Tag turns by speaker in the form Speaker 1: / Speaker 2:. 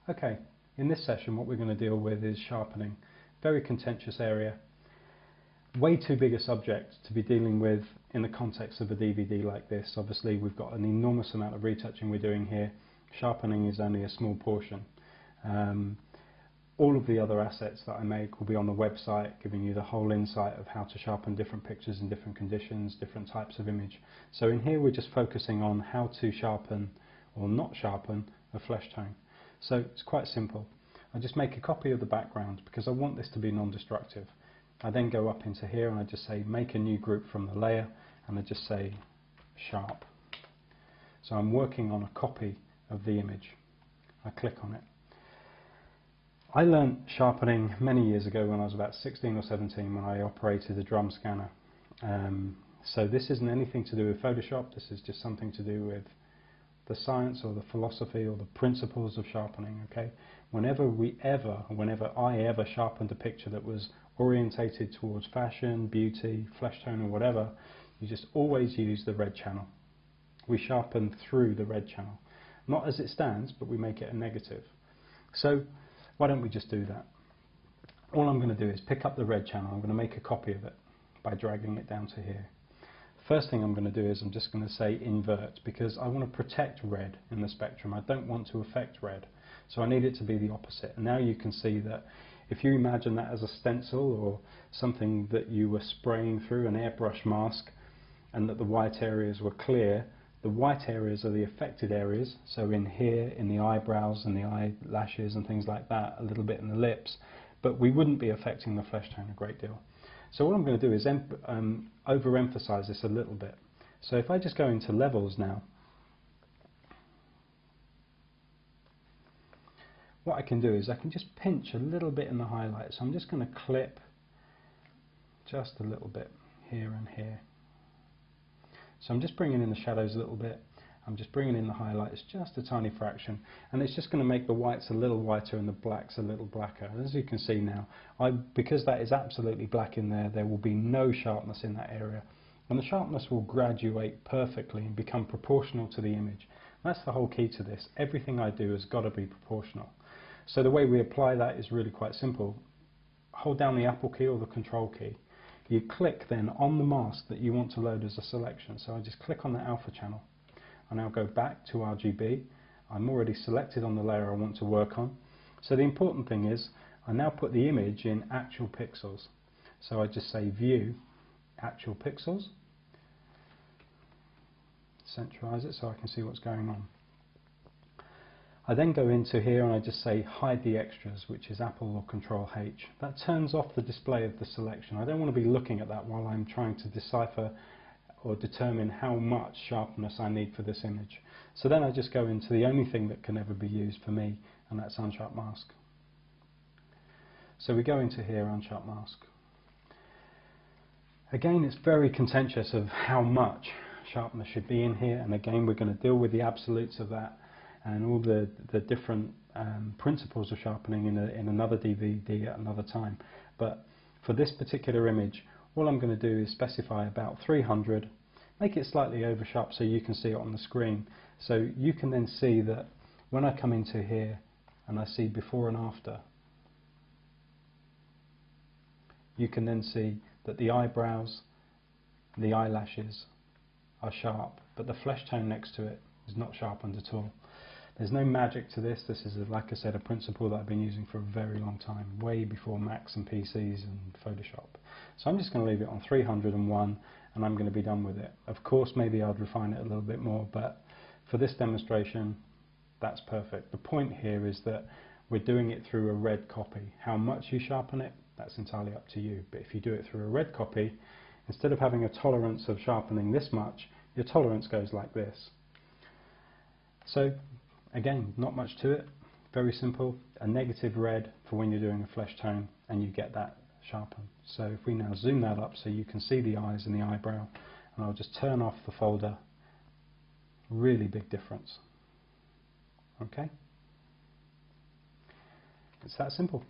Speaker 1: Okay, in this session what we're going to deal with is sharpening. Very contentious area. Way too big a subject to be dealing with in the context of a DVD like this. Obviously we've got an enormous amount of retouching we're doing here. Sharpening is only a small portion. All of the other assets that I make will be on the website, giving you the whole insight of how to sharpen different pictures in different conditions, different types of image. So in here we're just focusing on how to sharpen or not sharpen a flesh tone. So it's quite simple. I just make a copy of the background because I want this to be non-destructive. I then go up into here and I just say make a new group from the layer, and I just say sharp. So I'm working on a copy of the image. I click on it. I learnt sharpening many years ago when I was about 16 or 17 when I operated a drum scanner. So this isn't anything to do with Photoshop, this is just something to do with the science or the philosophy or the principles of sharpening. Okay, whenever I ever sharpened a picture that was orientated towards fashion, beauty, flesh tone or whatever, you just always use the red channel. We sharpen through the red channel, not as it stands, but we make it a negative. So why don't we just do that? All I'm going to do is pick up the red channel. I'm going to make a copy of it by dragging it down to here. First thing I'm going to do is I'm just going to say invert, because I want to protect red in the spectrum. I don't want to affect red, so I need it to be the opposite. And now you can see that if you imagine that as a stencil or something that you were spraying through an airbrush mask, and that the white areas were clear, the white areas are the affected areas. So in here, in the eyebrows and the eyelashes and things like that, a little bit in the lips, but we wouldn't be affecting the flesh tone a great deal. So what I'm going to do is overemphasize this a little bit. So if I just go into levels now, what I can do is I can just pinch a little bit in the highlights. So I'm just going to clip just a little bit here and here. So I'm just bringing in the shadows a little bit. I'm just bringing in the highlights just a tiny fraction, and it's just going to make the whites a little whiter and the blacks a little blacker. And as you can see now, because that is absolutely black in there, there will be no sharpness in that area, and the sharpness will graduate perfectly and become proportional to the image. That's the whole key to this. Everything I do has got to be proportional. So the way we apply that is really quite simple. Hold down the Apple key or the Control key. You click then on the mask that you want to load as a selection. So I just click on the alpha channel. I now go back to RGB. I'm already selected on the layer I want to work on. So the important thing is I now put the image in actual pixels. So I just say view actual pixels, centralize it so I can see what's going on. I then go into here and I just say hide the extras, which is Apple or Control H. That turns off the display of the selection. I don't want to be looking at that while I'm trying to decipher or determine how much sharpness I need for this image. So then I just go into the only thing that can ever be used for me, and that's unsharp mask. So we go into here, unsharp mask. Again, it's very contentious of how much sharpness should be in here, and again we're going to deal with the absolutes of that and all the different principles of sharpening in another DVD at another time. But for this particular image, all I'm going to do is specify about 300, make it slightly over sharp so you can see it on the screen. So you can then see that when I come into here and I see before and after, you can then see that the eyebrows, the eyelashes are sharp, but the flesh tone next to it is not sharpened at all. There's no magic to this. This is, like I said, a principle that I've been using for a very long time, way before Macs and PCs and Photoshop. So I'm just going to leave it on 301 and I'm going to be done with it. Of course, maybe I'd refine it a little bit more, but for this demonstration, that's perfect. The point here is that we're doing it through a red copy. How much you sharpen it, that's entirely up to you. But if you do it through a red copy, instead of having a tolerance of sharpening this much, your tolerance goes like this. So again, not much to it, very simple, a negative red for when you're doing a flesh tone and you get that sharpen. So if we now zoom that up so you can see the eyes and the eyebrow, and I'll just turn off the folder, really big difference. Okay? It's that simple.